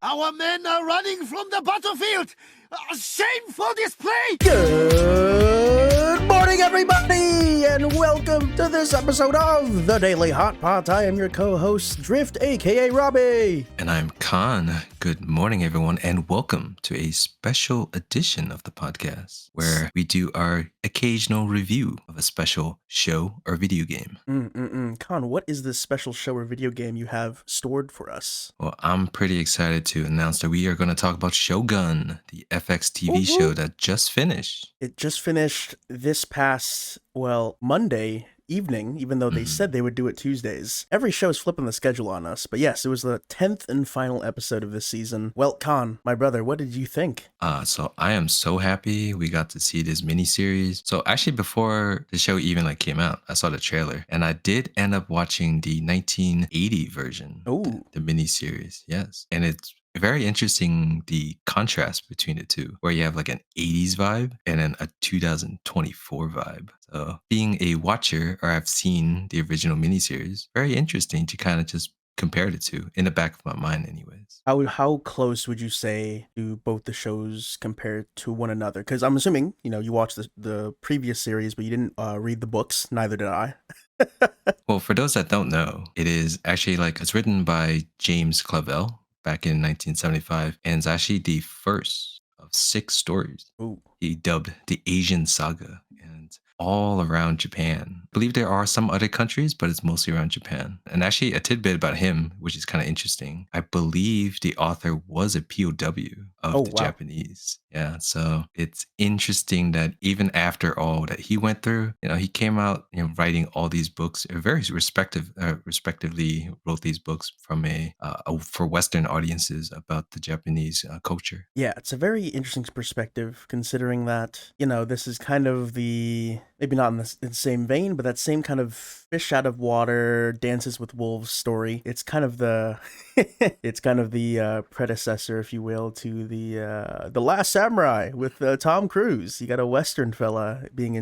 Our men are running from the battlefield! Shameful display! Good morning, everybody, and welcome to this episode of the Daily Hotpot. I am your co-host, Drift, aka Robbie. And I'm Khan. Good morning, everyone, and welcome to a special edition of the podcast where we do our occasional review of a special show or video game. Khan, what is this special show or video game you have stored for us? Well, I'm pretty excited to announce that we are going to talk about Shogun, the FX TV show that just finished. It just finished this past, Monday evening, even though they said they would do it Tuesdays. Every show is flipping the schedule on us, but yes, it was the 10th and final episode of this season. Well, Khan, my brother, what did you think? So I am so happy we got to see this miniseries. So actually, before the show even came out, I saw the trailer, and I did end up watching the 1980 version, the miniseries. Yes, and it's very interesting, the contrast between the two, where you have an 80s vibe and then a 2024 vibe. So being a watcher, or I've seen the original miniseries, very interesting to kind of just compare the two in the back of my mind anyways. How close would you say do both the shows compare to one another? Because I'm assuming, you watched the previous series, but you didn't read the books. Neither did I. Well, for those that don't know, it is actually it's written by James Clavell back in 1975, and it's actually the first of 6 stories he dubbed the Asian Saga, and all around Japan. I believe there are some other countries, but it's mostly around Japan. And actually, a tidbit about him, which is kind of interesting, I believe the author was a POW of the Japanese. Yeah, so it's interesting that even after all that he went through, he came out, writing all these books, very respectively wrote these books from for Western audiences about the Japanese culture. Yeah, it's a very interesting perspective, considering that, this is kind of maybe not in the same vein, but that same kind of fish out of water, dances with wolves story. It's kind of the predecessor, if you will, to the Last Samurai with Tom Cruise. You got a Western fella being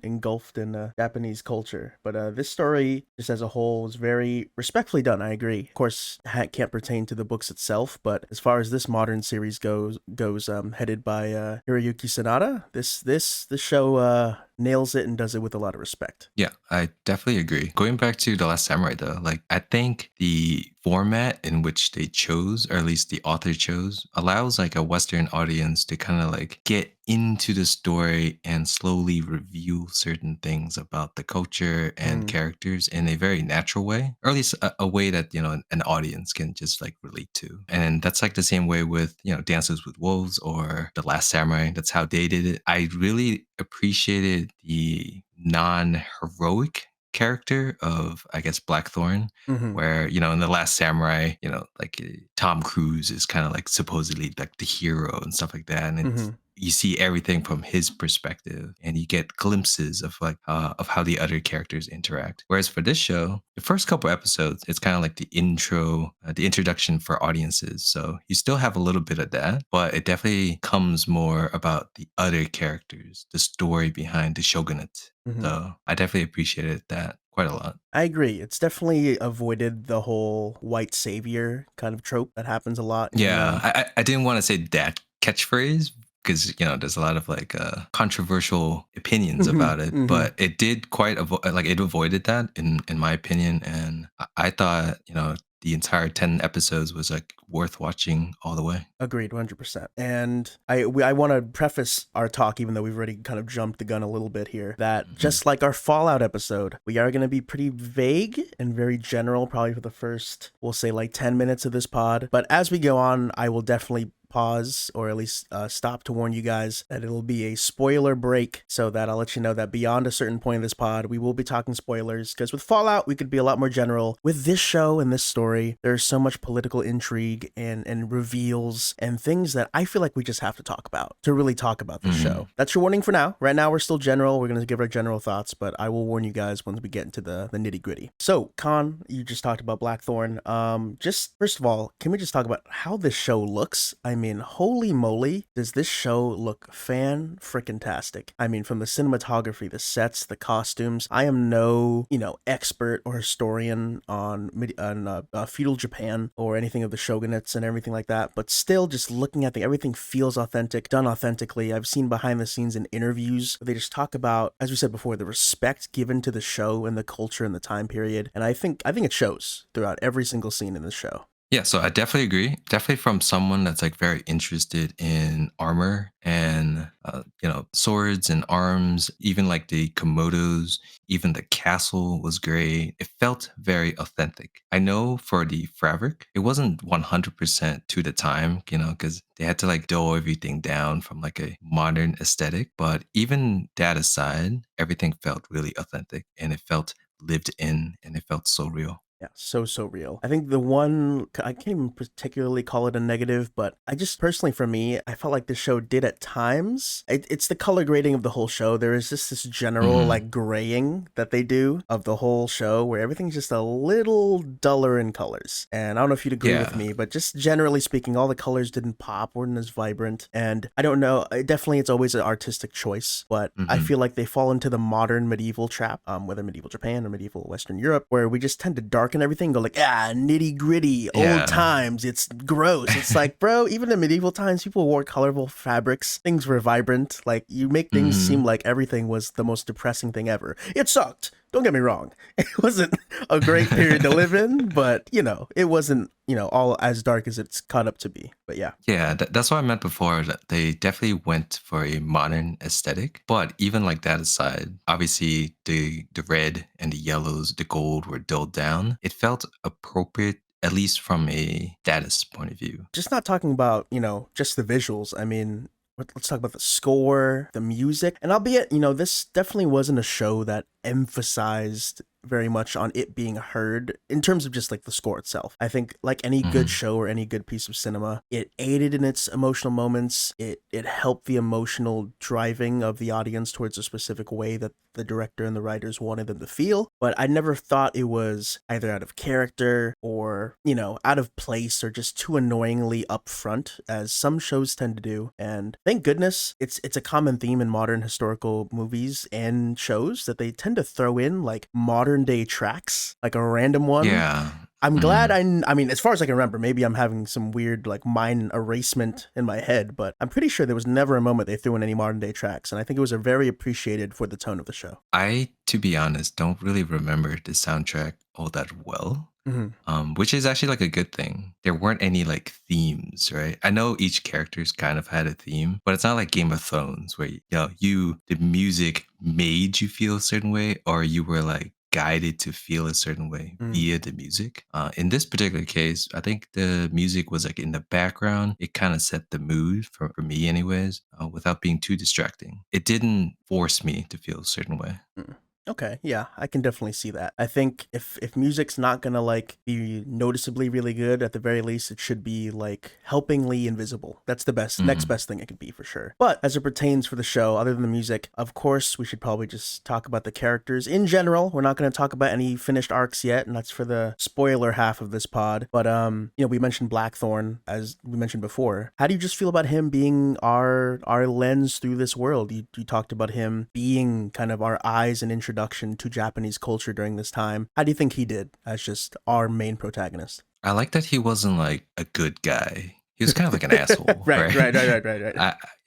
engulfed in Japanese culture. But this story, just as a whole, is very respectfully done. I agree. Of course, it can't pertain to the books itself, but as far as this modern series goes, headed by Hiroyuki Sanada, this show nails it and does it with a lot of respect. Yeah, I definitely agree. Going back to The Last Samurai though, I think the format in which they chose, or at least the author chose, allows a Western audience to kind of get into the story and slowly reveal certain things about the culture and characters in a very natural way, or at least a way that an audience can just relate to. And that's the same way with Dances with Wolves or The Last Samurai. That's how they did it. I really appreciated the non-heroic character of, I guess, Blackthorn, where in The Last Samurai, Tom Cruise is kind of supposedly the hero and stuff like that, and it's, you see everything from his perspective, and you get glimpses of how the other characters interact. Whereas for this show, the first couple episodes, it's kind of the intro, the introduction for audiences. So you still have a little bit of that, but it definitely comes more about the other characters, the story behind the shogunate. So I definitely appreciated that quite a lot. I agree. It's definitely avoided the whole white savior kind of trope that happens a lot. Yeah, I didn't want to say that catchphrase, because there's a lot of controversial opinions about it, but it did quite it avoided that in my opinion, and I thought the entire 10 episodes was worth watching all the way. Agreed, 100%. And I want to preface our talk, even though we've already kind of jumped the gun a little bit here, that just like our Fallout episode, we are going to be pretty vague and very general, probably for the first, we'll say 10 minutes of this pod. But as we go on, I will definitely pause, or at least stop to warn you guys that it'll be a spoiler break, so that I'll let you know that beyond a certain point of this pod, we will be talking spoilers, because with Fallout, we could be a lot more general. With this show and this story, there's so much political intrigue and reveals and things that I feel like we just have to talk about to really talk about this show. That's your warning for now. Right now, we're still general. We're going to give our general thoughts, but I will warn you guys once we get into the nitty gritty. So, Khan, you just talked about Blackthorn. Just first of all, can we just talk about how this show looks? I mean, holy moly, does this show look fan-frickin-tastic. I mean, from the cinematography, the sets, the costumes. I am no, expert or historian on feudal Japan or anything of the shogunates and everything like that, but still, just looking at everything feels authentic, done authentically. I've seen behind the scenes in interviews where they just talk about, as we said before, the respect given to the show and the culture and the time period, and I think it shows throughout every single scene in the show. Yeah, so I definitely agree. Definitely from someone that's like very interested in armor and swords and arms, even like the komodos, even the castle was great. It felt very authentic. I know for the fabric, it wasn't 100% to the time, because they had to like dull everything down from like a modern aesthetic. But even that aside, everything felt really authentic and it felt lived in and it felt so real. Yeah, so real. I think the one, I can't even particularly call it a negative, but I just personally, for me, I felt like the show did at times. It's the color grading of the whole show. There is just this general like graying that they do of the whole show where everything's just a little duller in colors. And I don't know if you'd agree with me, but just generally speaking, all the colors didn't pop, weren't as vibrant. And I don't know, definitely it's always an artistic choice, but I feel like they fall into the modern medieval trap, whether medieval Japan or medieval Western Europe, where we just tend to darken everything, go like, nitty gritty, old times, it's gross. It's like, bro, even in medieval times, people wore colorful fabrics, things were vibrant, like you make things seem like everything was the most depressing thing ever. It sucked, don't get me wrong. It wasn't a great period to live in, but it wasn't all as dark as it's caught up to be. But yeah, that's what I meant before, that they definitely went for a modern aesthetic. But even like that aside, obviously the red and the yellows, the gold were dulled down. It felt appropriate, at least from a status point of view. just not talking about just the visuals. I mean, let's talk about the score, the music, and albeit this definitely wasn't a show that emphasized very much on it being heard in terms of just like the score itself. I think like any good show or any good piece of cinema, it aided in its emotional moments. It helped the emotional driving of the audience towards a specific way that the director and the writers wanted them to feel. But I never thought it was either out of character or, out of place or just too annoyingly upfront as some shows tend to do. And thank goodness it's a common theme in modern historical movies and shows that they tend to throw in like modern day tracks, like a random one. Yeah. I'm glad I mean, as far as I can remember, maybe I'm having some weird like mind erasement in my head, but I'm pretty sure there was never a moment they threw in any modern day tracks, and I think it was a very appreciated for the tone of the show. I, to be honest, don't really remember the soundtrack all that well. Which is actually like a good thing. There weren't any like themes, right? I know each character's kind of had a theme, but it's not like Game of Thrones where the music made you feel a certain way, or you were like guided to feel a certain way via the music. In this particular case, I think the music was like in the background. It kind of set the mood for me anyways, without being too distracting. It didn't force me to feel a certain way. Okay, yeah, I can definitely see that. I think if music's not gonna like be noticeably really good, at the very least it should be like helpingly invisible. That's the next best thing it could be for sure. But as it pertains for the show, other than the music, of course, we should probably just talk about the characters in general. We're not gonna talk about any finished arcs yet, and that's for the spoiler half of this pod. But we mentioned Blackthorn, as we mentioned before. How do you just feel about him being our lens through this world? You talked about him being kind of our eyes and introduction to Japanese culture during this time. How do you think he did as just our main protagonist? I like that he wasn't like a good guy. He was kind of like an asshole. Right.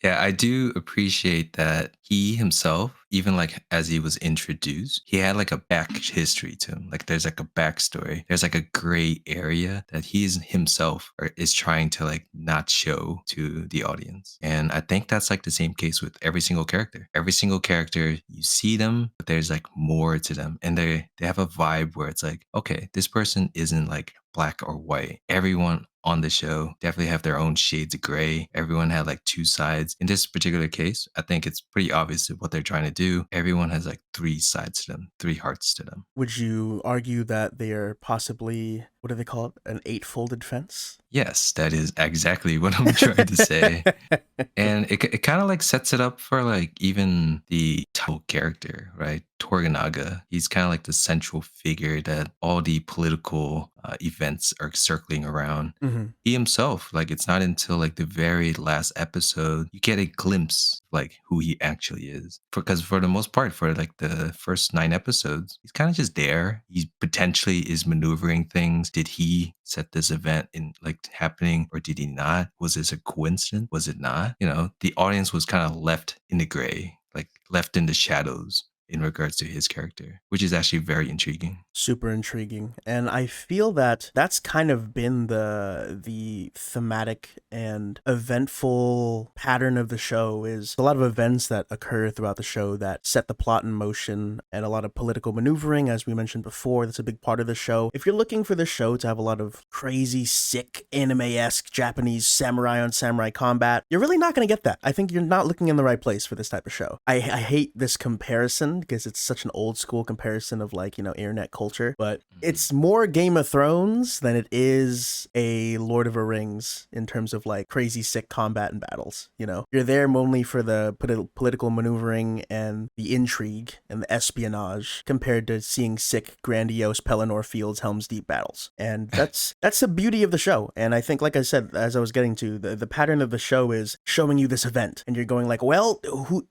I do appreciate that he himself, even like as he was introduced, he had like a back history to him. Like there's like a backstory. There's like a gray area that he himself is trying to like not show to the audience. And I think that's like the same case with every single character. Every single character, you see them, but there's like more to them. And they have a vibe where it's like, okay, this person isn't like black or white. Everyone on the show definitely have their own shades of gray. Everyone had like two sides. In this particular case, I think it's pretty obvious what they're trying to do. Everyone has like three sides to them, three hearts to them. Would you argue that they are possibly what do they call it? An eight-folded fence? Yes, that is exactly what I'm trying to say. And it kind of like sets it up for like even the title character, right? Torganaga. He's kind of like the central figure that all the political events are circling around. Hmm. He himself, like it's not until like the very last episode you get a glimpse of, like who he actually is. Because for the most part, for like the first 9 episodes, he's kind of just there. He potentially is maneuvering things. Did he set this event in like happening or did he not? Was this a coincidence? Was it not? You know, the audience was kind of left in the gray, like left in the shadows in regards to his character, which is actually very intriguing. Super intriguing. And I feel that that's kind of been the thematic and eventful pattern of the show, is a lot of events that occur throughout the show that set the plot in motion, and a lot of political maneuvering, as we mentioned before. That's a big part of the show. If you're looking for the show to have a lot of crazy, sick, anime-esque Japanese samurai on samurai combat, you're really not going to get that. I think you're not looking in the right place for this type of show. I hate this comparison because it's such an old school comparison of like, internet culture, but it's more Game of Thrones than it is a Lord of the Rings in terms of like crazy sick combat and battles. You're there only for the political maneuvering and the intrigue and the espionage, compared to seeing sick, grandiose Pelennor Fields Helm's Deep battles. And that's the beauty of the show. And I think, like I said, as I was getting to, the pattern of the show is showing you this event and you're going like, well,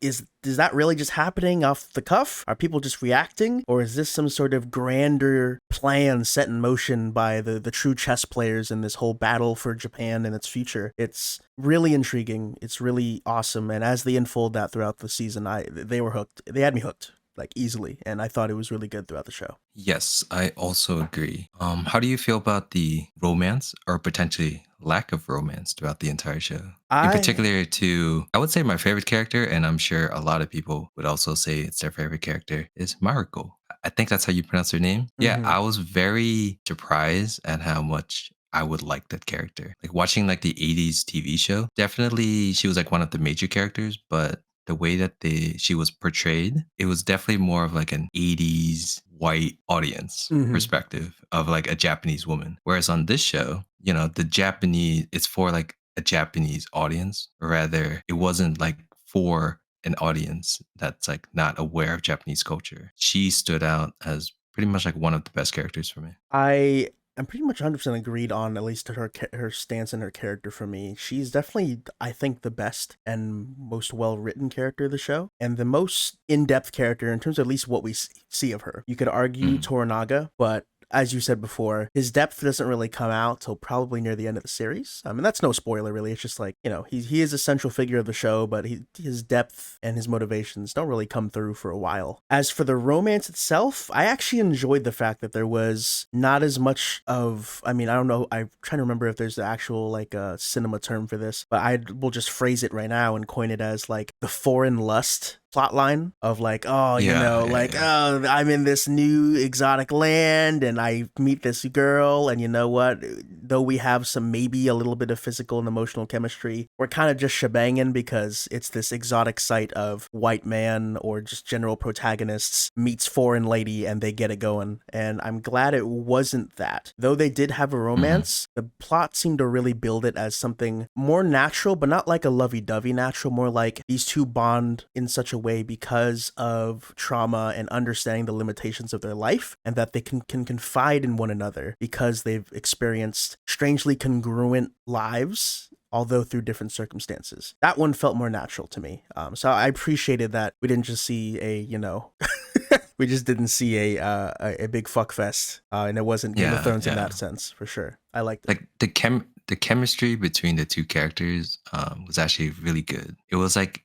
is that really just happening off the cuff? Are people just reacting? Or is this some sort of grander plan set in motion by the true chess players in this whole battle for Japan and its future? It's really intriguing. It's really awesome. And as they unfold that throughout the season, they were hooked. They had me hooked, like, easily. And I thought it was really good throughout the show. Yes, I also agree. How do you feel about the romance or potentially lack of romance throughout the entire show? In particular to, I would say my favorite character, and I'm sure a lot of people would also say it's their favorite character, is Mariko. I think that's how you pronounce her name. Yeah, Mhm. I was very surprised at how much I would like that character. Like watching like the 80s TV show, definitely she was like one of the major characters, but the way that she was portrayed, it was definitely more of like an 80s white audience Mhm. perspective of like a Japanese woman. Whereas on this show, the Japanese, it's for like a Japanese audience, or rather, it wasn't like for an audience that's like not aware of Japanese culture. She stood out as pretty much like one of the best characters for me. I am pretty much 100% agreed on at least her stance and her character for me. She's definitely, I think, the best and most well-written character of the show, and the most in-depth character in terms of at least what we see of her. You could argue Mhm. Toranaga, but as you said before, his depth doesn't really come out till probably near the end of the series. I mean, that's no spoiler, really. It's just like, he is a central figure of the show, but his depth and his motivations don't really come through for a while. As for the romance itself, I actually enjoyed the fact that there was not as much of, I mean, I don't know, I'm trying to remember if there's the actual, like, cinema term for this, but I will just phrase it right now and coin it as, like, the foreign lust plotline of like, oh, Yeah, like, yeah. oh, I'm in this new exotic land and I meet this girl, and you know what? Though we have maybe a little bit of physical and emotional chemistry, we're kind of just shebanging because it's this exotic sight of white man or just general protagonists meets foreign lady and they get it going. And I'm glad it wasn't that. Though they did have a Mhm. romance, the plot seemed to really build it as something more natural, but not like a lovey-dovey natural, more like these two bond in such a way because of trauma and understanding the limitations of their life, and that they can confide in one another because they've experienced strangely congruent lives, although through different circumstances. That one felt more natural to me. So I appreciated that we didn't just see we just didn't see a big fuck fest, and it wasn't Game of Yeah, Thrones in that yeah. sense, for sure. I liked it. Like the chemistry between the two characters was actually really good. It was like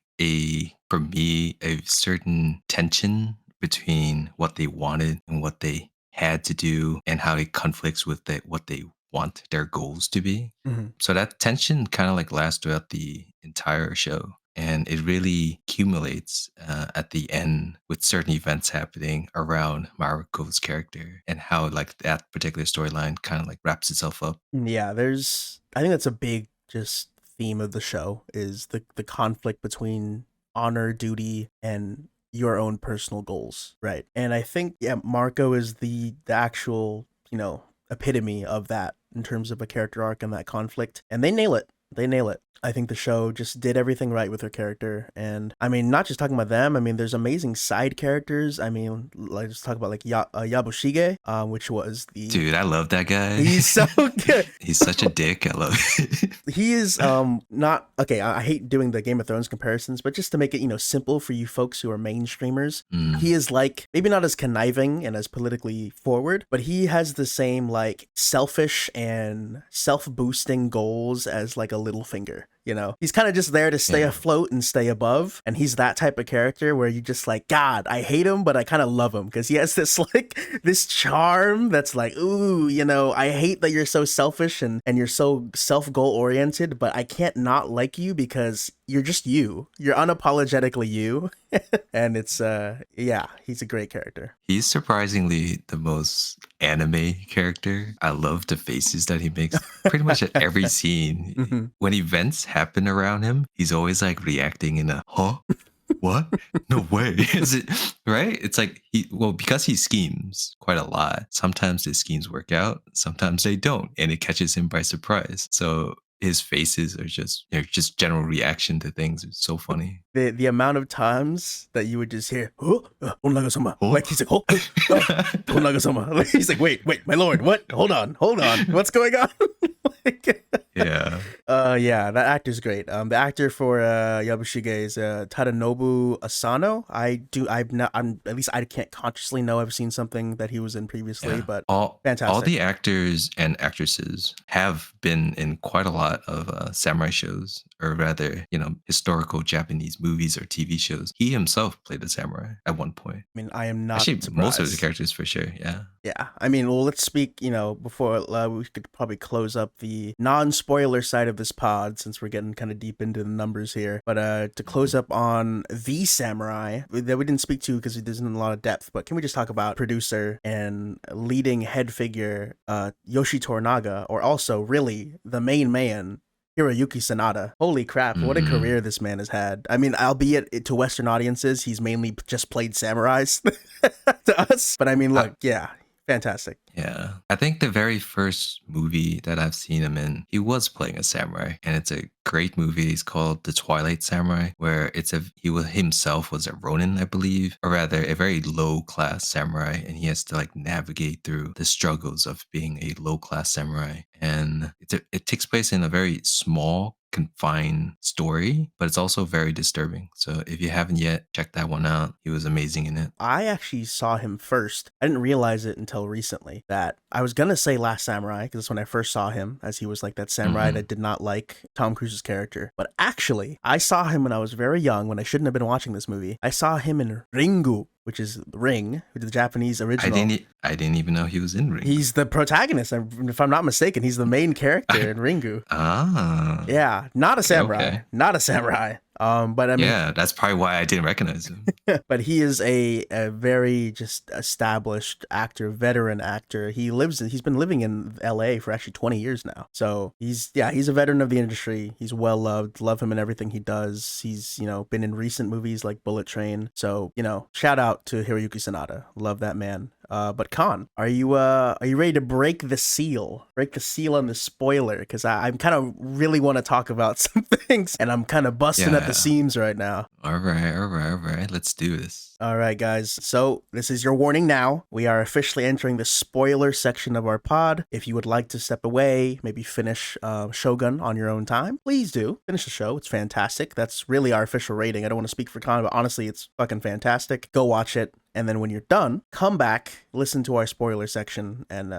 for me a certain tension between what they wanted and what they had to do, and how it conflicts with what they want their goals to be. Mhm. So that tension kind of like lasts throughout the entire show. And it really accumulates at the end with certain events happening around Mariko's character, and how like that particular storyline kind of like wraps itself up. Yeah, I think that's a big just theme of the show, is the conflict between honor, duty, and your own personal goals, right? And I think, yeah, Marco is the actual, epitome of that in terms of a character arc and that conflict. And they nail it. They nail it. I think the show just did everything right with her character. And I mean, not just talking about them. I mean, there's amazing side characters. I mean, let's talk about like Yabushige, which was the Dude, I love that guy. He's so good. He's such a dick. I love it. He is not okay. I hate doing the Game of Thrones comparisons, but just to make it simple for you folks who are mainstreamers, he is like maybe not as conniving and as politically forward, but he has the same like selfish and self-boosting goals as like a Littlefinger. He's kind of just there to stay afloat and stay above. And he's that type of character where you just like, God, I hate him, but I kind of love him because he has this like this charm that's like, ooh, I hate that you're so selfish and you're so self-goal oriented, but I can't not like you because you're just you. You're unapologetically you. And it's, he's a great character. He's surprisingly the most anime character. I love the faces that he makes pretty much at every scene. Mm-hmm. When events happen around him, he's always like reacting in a, huh? What? No way. Is it right? It's like because he schemes quite a lot. Sometimes his schemes work out, sometimes they don't, and it catches him by surprise. So his faces are just general reaction to things. It's so funny. The amount of times that you would just hear, Onaga-sama. Like he's like, Onaga-sama. Like, he's like, wait, my lord, what? Hold on. What's going on? Yeah. That actor's great. The actor for Yabushige is Tadanobu Asano. At least I can't consciously know I've seen something that he was in previously, but fantastic. All the actors and actresses have been in quite a lot of samurai shows, or rather, historical Japanese movies or TV shows. He himself played a samurai at one point. I mean, I am not actually surprised. Most of the characters for sure. Yeah. Yeah. I mean, well, let's speak. Before we could probably close up the non-spoiler side of this pod, since we're getting kind of deep into the numbers here. But to close up on the samurai that we didn't speak to because there's not a lot of depth. But can we just talk about producer and leading head figure Yoshi Toranaga, or also really the main man, Hiroyuki Sanada. Holy crap, what a career this man has had. I mean, albeit to Western audiences, he's mainly just played samurais to us. But I mean, look, fantastic. Yeah. I think the very first movie that I've seen him in, he was playing a samurai, and it's a great movie. It's called The Twilight Samurai, where himself was a ronin, I believe, or rather a very low class samurai, and he has to like navigate through the struggles of being a low class samurai. And it takes place in a very small, confined story, but it's also very disturbing. So if you haven't yet checked that one out, he was amazing in it. I actually saw him first. I didn't realize it until recently that I was gonna say Last Samurai, because that's when I first saw him, as he was like that samurai that did not like Tom Cruise's character. But actually, I saw him when I was very young, when I shouldn't have been watching this movie. I saw him in Ringu, which is Ring, which is the Japanese original. I didn't even know he was in Ring. He's the protagonist, if I'm not mistaken. He's the main character in Ringu. Ah. Yeah, not a samurai. Okay. Not a samurai. But I mean, yeah, that's probably why I didn't recognize him. But he is a very just established actor, veteran actor. He's been living in LA for actually 20 years now. So he's a veteran of the industry. He's well loved. Love him in everything he does. He's, been in recent movies like Bullet Train. So, shout out to Hiroyuki Sanada. Love that man. But Khan, are you ready to break the seal? Break the seal on the spoiler? Because I'm kind of really want to talk about some things, and I'm kind of busting at the seams right now. All right. Let's do this. All right, guys. So this is your warning now. We are officially entering the spoiler section of our pod. If you would like to step away, maybe finish Shogun on your own time, please do. Finish the show. It's fantastic. That's really our official rating. I don't want to speak for Khan, but honestly, it's fucking fantastic. Go watch it. And then when you're done, come back, listen to our spoiler section, and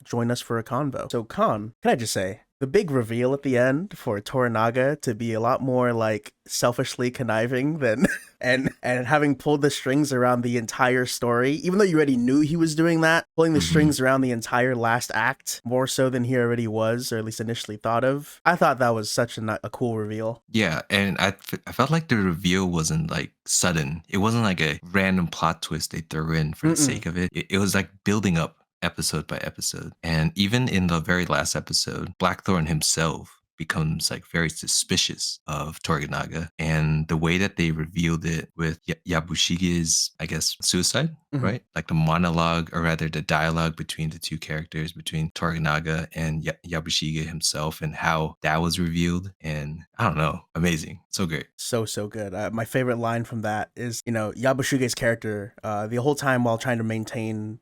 join us for a convo. So Khan, can I just say, the big reveal at the end for Toranaga to be a lot more like selfishly conniving than and having pulled the strings around the entire story, even though you already knew he was doing that, pulling the strings around the entire last act more so than he already was, or at least initially thought of. I thought that was such a cool reveal. Yeah, and I felt like the reveal wasn't like sudden. It wasn't like a random plot twist they threw in for the sake of it. It was like building up episode by episode. And even in the very last episode, Blackthorn himself becomes like very suspicious of Toranaga. And the way that they revealed it with Yabushige's, I guess, suicide, right? Like the monologue, or rather the dialogue between the two characters, between Toranaga and Yabushige himself, and how that was revealed. And I don't know, amazing. So great. So good. My favorite line from that is, Yabushige's character, the whole time while trying to maintain,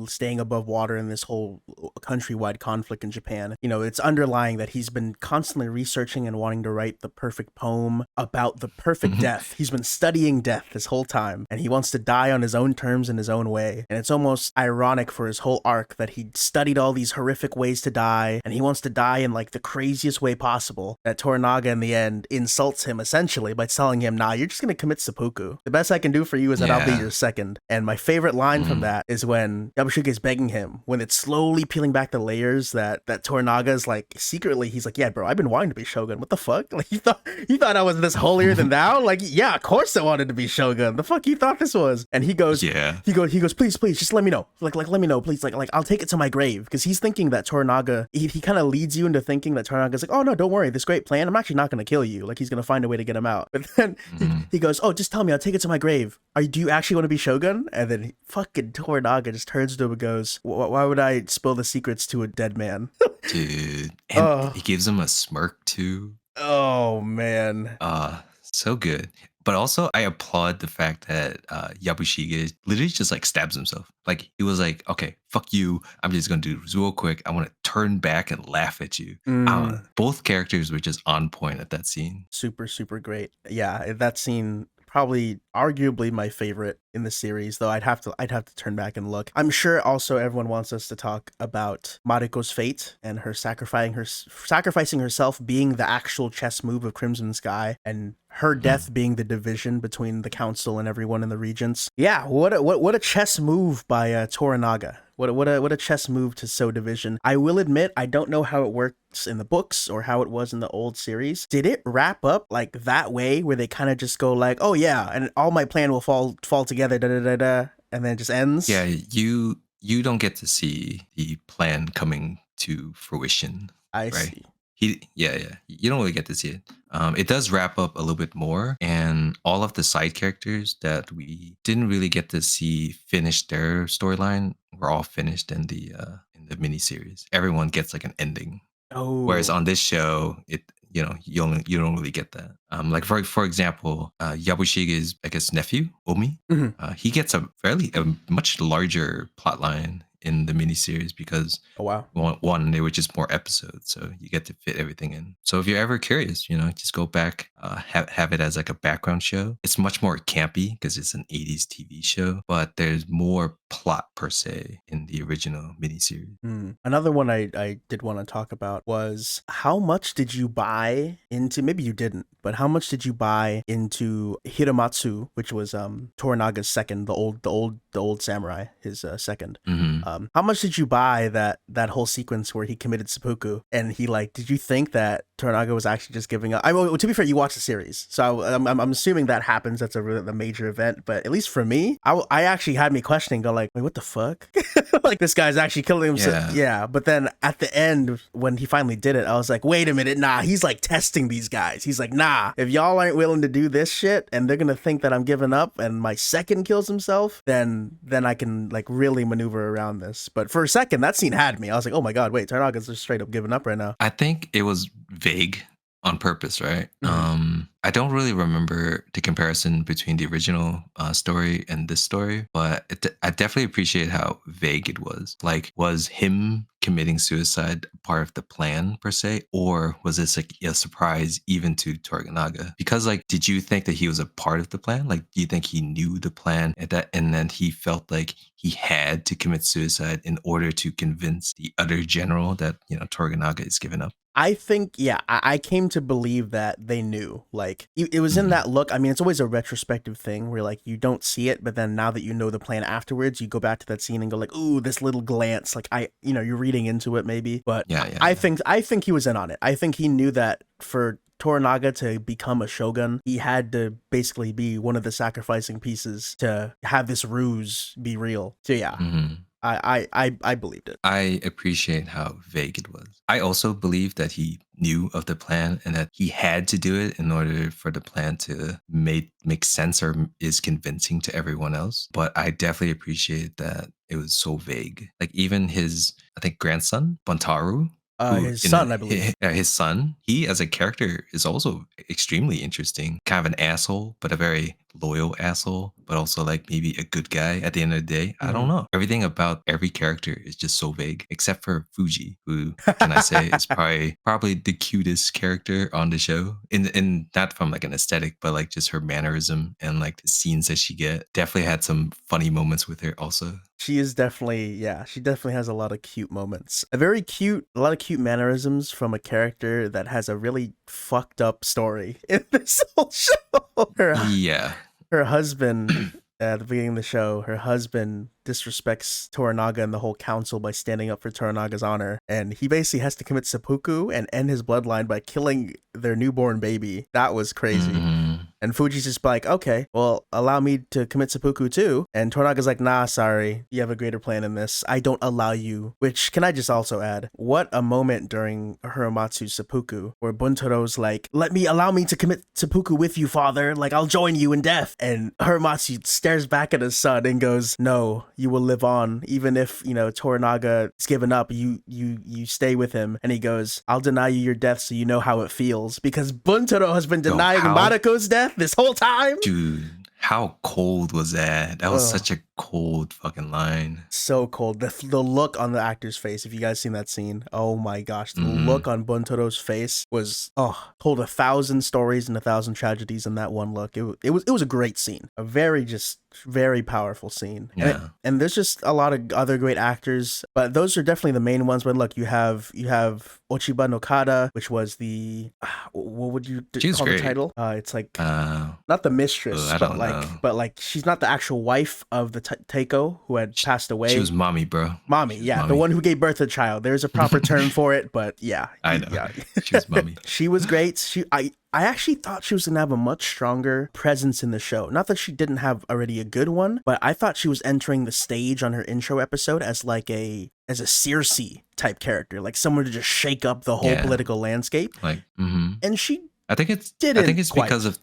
staying above water in this whole countrywide conflict in Japan, it's underlying that he's been constantly researching and wanting to write the perfect poem about the perfect death. He's been studying death this whole time, and he wants to die on his own terms in his own way. And it's almost ironic for his whole arc that he studied all these horrific ways to die, and he wants to die in like the craziest way possible, that Toranaga in the end insults him essentially by telling him, nah, you're just gonna commit seppuku. The best I can do for you is that I'll be your second. And my favorite line from that is when Yabushige is begging him, when it's slowly peeling back the layers that Toranaga's like secretly, he's like, yeah, bro, I've been wanting to be shogun. What the fuck? Like, you thought I was this holier than thou? Like, yeah, of course I wanted to be shogun. The fuck you thought this was? And he goes, he goes, please, just let me know. Like let me know, please. Like I'll take it to my grave. Because he's thinking that Toranaga, he kind of leads you into thinking that Toranaga's like, oh no, don't worry, this great plan, I'm actually not gonna kill you. Like, he's gonna find a way to get him out. But then he goes, oh, just tell me, I'll take it to my grave. Do you actually want to be shogun? And then fucking Toranaga just turns to him and goes, why would I spill the secrets to a dead man? Dude. And he gives him a smirk too. Oh man. So good. But also, I applaud the fact that Yabushige literally just like stabs himself. Like, he was like, okay, fuck you. I'm just going to do this real quick. I want to turn back and laugh at you. Both characters were just on point at that scene. Super, super great. Yeah, that scene, probably arguably my favorite in the series, though I'd have to turn back and look. I'm sure also everyone wants us to talk about Mariko's fate and her sacrificing herself being the actual chess move of Crimson Sky, and her death being the division between the council and everyone in the regents. Yeah, what a chess move by Toranaga. What a chess move to sow division. I will admit, I don't know how it works in the books or how it was in the old series. Did it wrap up like that way, where they kind of just go like, oh yeah, and all my plan will fall together, and then it just ends? Yeah, you don't get to see the plan coming to fruition. I see. You don't really get to see it. It does wrap up a little bit more, and all of the side characters that we didn't really get to see finish their storyline were all finished in the miniseries. Everyone gets like an ending. Whereas on this show, you don't really get that. Like for example, Yabushige's, I guess, nephew Omi, he gets a much larger plot line in the miniseries because one, they were just more episodes, so you get to fit everything in. So if you're ever curious, just go back, have it as like a background show. It's much more campy because it's an 80s TV show, but there's more plot per se in the original miniseries. Another one I did want to talk about was, how much did you buy into, maybe you didn't, but how much did you buy into Hiramatsu, which was Toranaga's second, the old samurai, his second. How much did you buy that whole sequence where he committed seppuku, and he did you think that Toranaga was actually just giving up? I mean, to be fair, you watched the series, so I'm assuming that happens. That's a major event, but at least for me, I actually had me questioning, go like, wait, what the fuck? Like, this guy's actually killing himself. Yeah, but then at the end, when he finally did it, I was like, wait a minute, nah, he's like testing these guys. He's like, nah, if y'all aren't willing to do this shit, and they're gonna think that I'm giving up, and my second kills himself, then I can like really maneuver around this. But for a second, that scene had me. I was like, oh my god, wait, Toranaga's just straight up giving up right now. I think it was vague on purpose, right? I don't really remember the comparison between the original story and this story, but I definitely appreciate how vague it was. Like, was him committing suicide part of the plan per se, or was this like a surprise even to Toranaga? Because like, did you think that he was a part of the plan? Like, do you think he knew the plan and then he felt like he had to commit suicide in order to convince the other general that, Toranaga is giving up? I think, yeah, I came to believe that they knew. Like, it was in that look. I mean, it's always a retrospective thing where, like, you don't see it, but then now that you know the plan afterwards, you go back to that scene and go like, ooh, this little glance. Like, you're reading into it maybe. But I think he was in on it. I think he knew that for Toranaga to become a shogun, he had to basically be one of the sacrificing pieces to have this ruse be real. So yeah. I believed it. I appreciate how vague it was. I also believe that he knew of the plan and that he had to do it in order for the plan to make sense or is convincing to everyone else. But I definitely appreciate that it was so vague. Like even his, I think, grandson, Bontaru, who His son, I believe. his son, he as a character is also extremely interesting. Kind of an asshole, but a very loyal asshole, but also like maybe a good guy at the end of the day. I don't know. Everything about every character is just so vague, except for Fuji, who can I say is probably the cutest character on the show. In not from like an aesthetic, but like just her mannerism and like the scenes that she get. Definitely had some funny moments with her also. She is definitely, yeah, she definitely has a lot of cute moments. A lot of cute mannerisms from a character that has a really fucked up story in this whole show. Yeah. Her husband, at the beginning of the show, her husband disrespects Toranaga and the whole council by standing up for Toranaga's honor. And he basically has to commit seppuku and end his bloodline by killing their newborn baby. That was crazy. And Fuji's just like, okay, well, allow me to commit seppuku too. And Toranaga's like, nah, sorry. You have a greater plan in this. I don't allow you. Which, can I just also add, what a moment during Hiramatsu's seppuku where Buntaro's like, allow me to commit seppuku with you, father. Like, I'll join you in death. And Hiramatsu stares back at his son and goes, no, you will live on. Even if, Toranaga is given up, you stay with him. And he goes, I'll deny you your death so you know how it feels. Because Buntaro has been denying Madoko's death this whole time. Dude, how cold was that? That was such a cold fucking line. So cold. The look on the actor's face, if you guys seen that scene, oh my gosh, the look on Buntaro's face was told 1,000 stories and 1,000 tragedies in that one look. It was a great scene. A very powerful scene. Yeah. And there's just a lot of other great actors, but those are definitely the main ones. But look, you have Ochiba no Kada, which was the what would you call great. the title? It's like not the mistress, but like she's not the actual wife of the Teiko who had passed away. She was mommy, bro. Mommy, the one who gave birth to the child. There's a proper term for it, but yeah, I know. Yeah. She was mommy. She was great. I actually thought she was going to have a much stronger presence in the show. Not that she didn't have already a good one, but I thought she was entering the stage on her intro episode as a Circe type character, like someone to just shake up the whole political landscape. Like, and she I think it's because of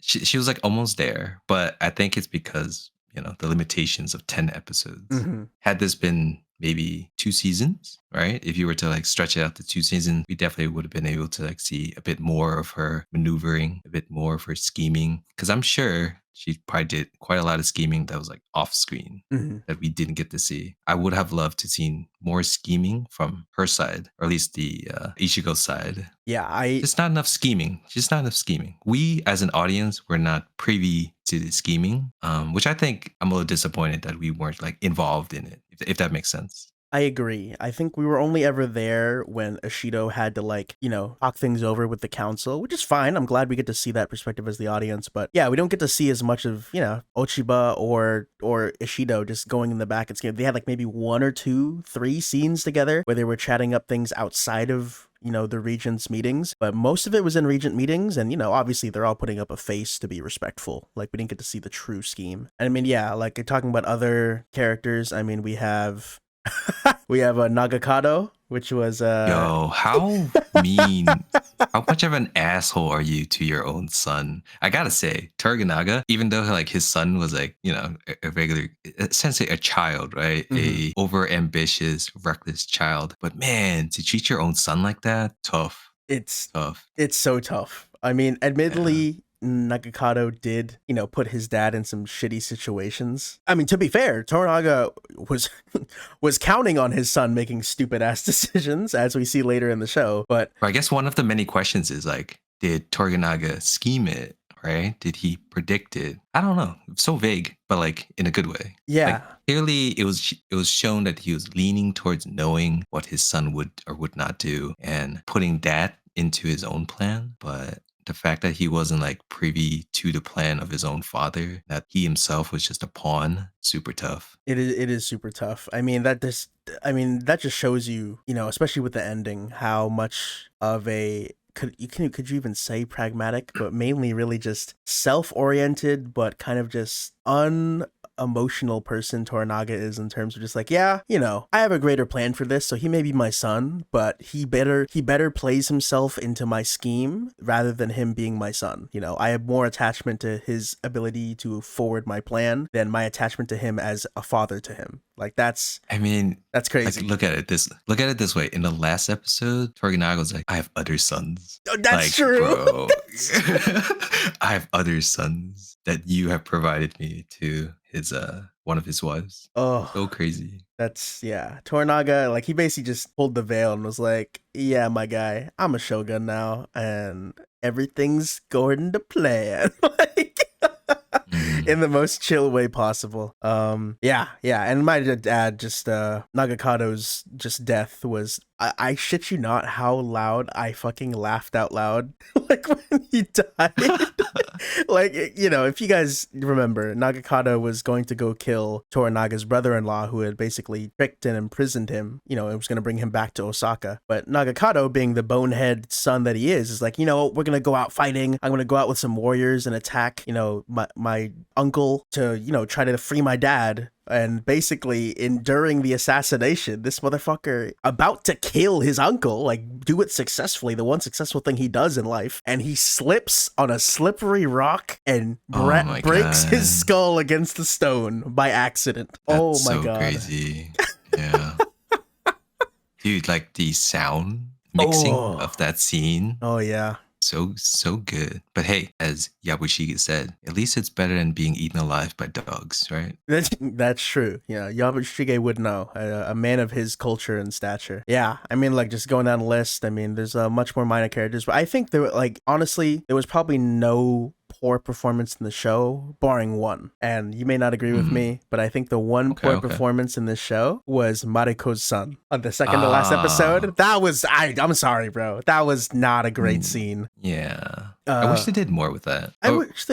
she was like almost there, but I think it's because the limitations of 10 episodes. Had this been maybe 2 seasons, right? If you were to like stretch it out to 2 seasons, we definitely would have been able to like see a bit more of her maneuvering, a bit more of her scheming. Because I'm sure she probably did quite a lot of scheming that was like off screen that we didn't get to see. I would have loved to seen more scheming from her side, or at least the Ichigo side. Yeah, Just not enough scheming. Just not enough scheming. We as an audience were not privy to the scheming, which I think I'm a little disappointed that we weren't like involved in it, if that makes sense. I agree. I think we were only ever there when Ishido had to talk things over with the council, which is fine. I'm glad we get to see that perspective as the audience. But yeah, we don't get to see as much of, Ochiba or Ishido just going in the back and scheming. They had like maybe 1 or 2, 3 scenes together where they were chatting up things outside of the regent's meetings, but most of it was in regent meetings, and obviously they're all putting up a face to be respectful. Like, we didn't get to see the true scheme. And I mean, yeah, like talking about other characters, I mean, we have Nagakado, which was Yo, how mean, how much of an asshole are you to your own son? I gotta say, Toranaga, even though like his son was like, a regular, essentially a child, right? A over ambitious, reckless child. But man, to treat your own son like that, tough. It's tough. It's so tough. I mean, admittedly, Nagakado did, put his dad in some shitty situations. I mean, to be fair, Toranaga was counting on his son making stupid ass decisions, as we see later in the show. But I guess one of the many questions is like, did Toranaga scheme it? Right? Did he predict it? I don't know. It's so vague, but like in a good way. Yeah. Like, clearly, it was shown that he was leaning towards knowing what his son would or would not do and putting that into his own plan, but the fact that he wasn't like privy to the plan of his own father, that he himself was just a pawn, super tough. It is super tough. I mean, that just shows you, especially with the ending, how much of a could you even say pragmatic, but mainly really just self-oriented, but kind of just emotional person Toranaga is in terms of just like, yeah, you know, I have a greater plan for this, so he may be my son, but he better plays himself into my scheme rather than him being my son. You know, I have more attachment to his ability to forward my plan than my attachment to him as a father to him. Like that's I mean, crazy. like look at it this way. In the last episode, Toranaga was like, "I have other sons." Oh, that's like, true. Bro, I have other sons that you have provided me to his one of his wives. Oh, So crazy. that's yeah. Toranaga, like he basically just pulled the veil and was like, "Yeah, my guy, I'm a shogun now, and everything's going to plan." Like in the most chill way possible. Yeah, and my dad just Nagakado's just death was I shit you not how loud I fucking laughed out loud like when he died. Like, you know, if you guys remember, Nagakado was going to go kill Toranaga's brother-in-law who had basically tricked and imprisoned him. You know, it was going to bring him back to Osaka. But Nagakado, being the bonehead son that he is like, you know, we're going to go out fighting. I'm going to go out with some warriors and attack, you know, my uncle to, you know, try to free my dad. And basically, during the assassination, this motherfucker about to kill his uncle, like do it successfully, the one successful thing he does in life, and he slips on a slippery rock and breaks his skull against the stone by accident. That's my so God. Crazy. Yeah. Dude, like the sound mixing of that scene. Oh, yeah. So good. But hey, as Yabushige said, at least it's better than being eaten alive by dogs, right? That's true. Yeah, Yabushige would know. A man of his culture and stature. Yeah, I mean, like, just going down the list, I mean, there's much more minor characters, but I think there, like, honestly, there was probably no poor performance in the show, barring one. And you may not agree with me, but I think the one poor performance in this show was Mariko's son. On the second to last episode, that was, I'm sorry, bro. That was not a great scene. Yeah. I wish they did more with that. I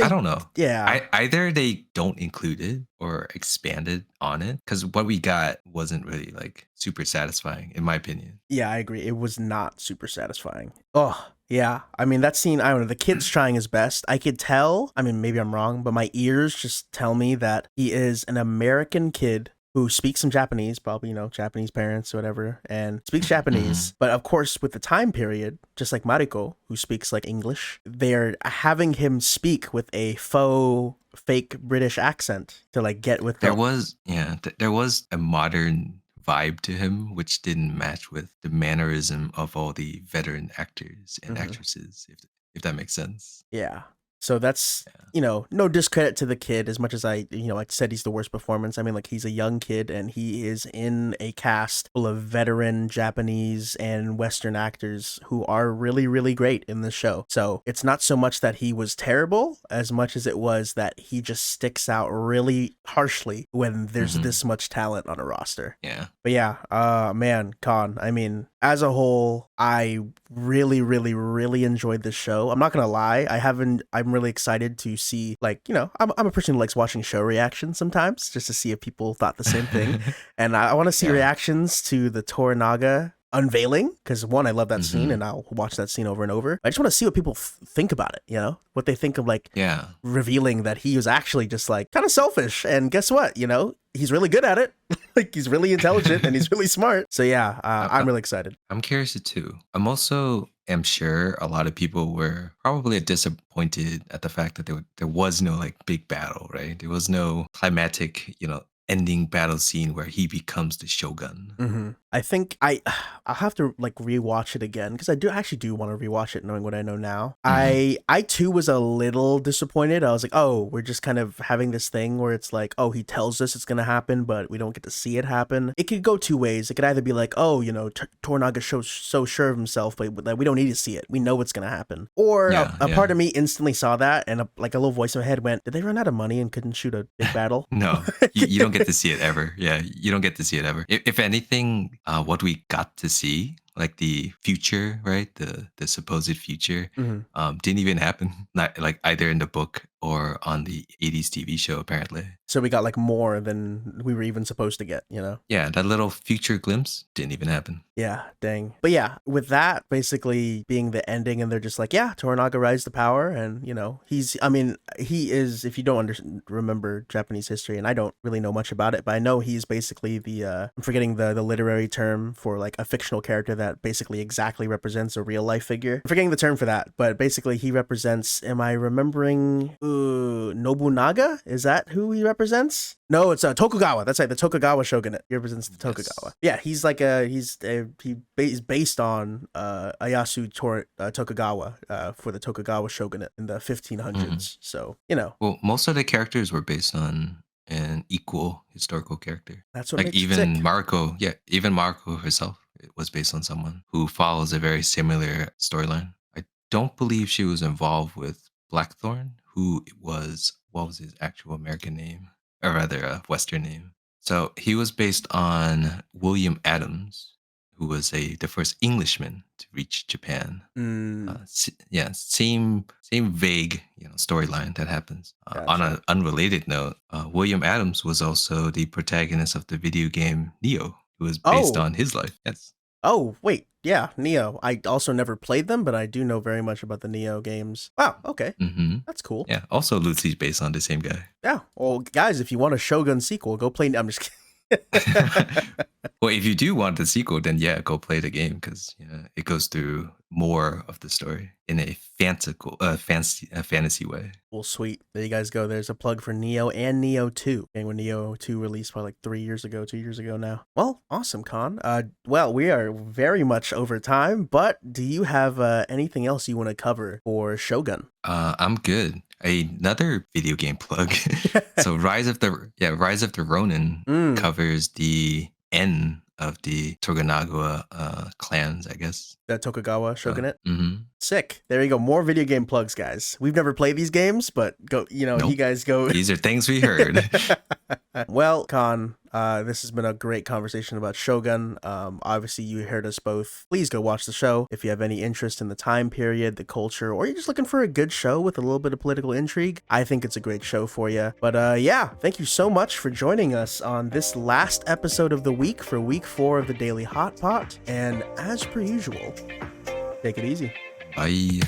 don't know. Yeah. Either they don't include it or expanded on it, because what we got wasn't really like super satisfying, in my opinion. Yeah, I agree. It was not super satisfying. Oh, yeah. I mean, that scene, I don't know, the kid's trying his best. I could tell, I mean, maybe I'm wrong, but my ears just tell me that he is an American kid who speaks some Japanese, probably, you know, Japanese parents or whatever, and speaks Japanese. But of course, with the time period, just like Mariko, who speaks like English, they're having him speak with a fake British accent to like get with there was a modern vibe to him which didn't match with the mannerism of all the veteran actors and actresses, if that makes sense. Yeah. So that's, you know, no discredit to the kid as much as I said he's the worst performance. I mean, like, he's a young kid and he is in a cast full of veteran Japanese and Western actors who are really, really great in the show. So it's not so much that he was terrible as much as it was that he just sticks out really harshly when there's this much talent on a roster. Yeah. But yeah, man, Khan, I mean, as a whole, I really, really, really enjoyed this show. I'm not gonna lie, I'm really excited to see, like, you know, I'm a person who likes watching show reactions sometimes, just to see if people thought the same thing. And I want to see reactions to the Toranaga unveiling, because one, I love that scene and I'll watch that scene over and over. I just want to see what people think about it, you know, what they think of like revealing that he was actually just like kind of selfish, and guess what, you know, he's really good at it. Like, he's really intelligent and he's really smart. So yeah, I'm really excited. I'm curious too. I'm sure a lot of people were probably disappointed at the fact that there was no like big battle, right? There was no climatic, you know, ending battle scene where he becomes the shogun. I think I'll have to like rewatch it again, because I do want to rewatch it knowing what I know now. I too was a little disappointed. I was like, oh, we're just kind of having this thing where it's like, oh, he tells us it's gonna happen, but we don't get to see it happen. It could go two ways. It could either be like, oh, you know, Toranaga shows so sure of himself, but like, we don't need to see it. We know what's gonna happen. Or a part of me instantly saw that, and a little voice in my head went, did they run out of money and couldn't shoot a big battle? No, you don't get to see it ever. Yeah, you don't get to see it ever. If anything, what we got to see like the future, right? The supposed future, Mhm. didn't even happen. Not like either in the book or on the 80s TV show, apparently. So we got like more than we were even supposed to get, you know? Yeah, that little future glimpse didn't even happen. Yeah, dang. But yeah, with that basically being the ending, and they're just like, yeah, Toranaga rise to power, and I mean, he is. If you don't remember Japanese history, and I don't really know much about it, but I know he's basically I'm forgetting the literary term for like a fictional character that basically exactly represents a real life figure. I'm forgetting the term for that, but basically he represents. Am I remembering Nobunaga? Is that who he represents? No, it's Tokugawa. That's right, the Tokugawa shogunate. He represents the Tokugawa. Yeah, he's like he's based on Tokugawa for the Tokugawa shogunate in the 1500s. So Well, most of the characters were based on an equal historical character. That's what Like makes it even sick. Mariko, yeah, even Mariko herself it was based on someone who follows a very similar storyline. I don't believe she was involved with Blackthorn, who was what was his actual American name, or rather a Western name. So he was based on William Adams, who was the first Englishman to reach Japan. Yeah, same vague storyline that happens. On Gotcha. an unrelated note, William Adams was also the protagonist of the video game Neo. It was based Oh, on his life. Yes. oh, wait, yeah, Neo. I also never played them, but I do know very much about the Neo games. Wow, okay, Mm-hmm. that's cool. Yeah. Also, Lucy's based on the same guy. Yeah. Well, guys, if you want a Shogun sequel, go play. I'm just kidding. Well, if you do want the sequel, then yeah, go play the game because it goes through more of the story in a fantasy way. Well, sweet. There you guys go. There's a plug for Neo and Neo 2. And when Neo 2 released probably like 2 years ago now. Well, awesome, Con. Well, we are very much over time, but do you have anything else you want to cover for Shogun? I'm good. Another video game plug. So Rise of the Ronin covers the end of the Tokugawa clans, I guess. The Tokugawa shogunate. Mm-hmm. Sick. There you go. More video game plugs, guys. We've never played these games, but go. Nope. You guys go. These are things we heard. Well, Con, this has been a great conversation about Shogun. Obviously, you heard us both. Please go watch the show if you have any interest in the time period, the culture, or you're just looking for a good show with a little bit of political intrigue. I think it's a great show for you. But yeah, thank you so much for joining us on this last episode of the week for week 4 of the Daily Hotpot. And as per usual, take it easy. Bye.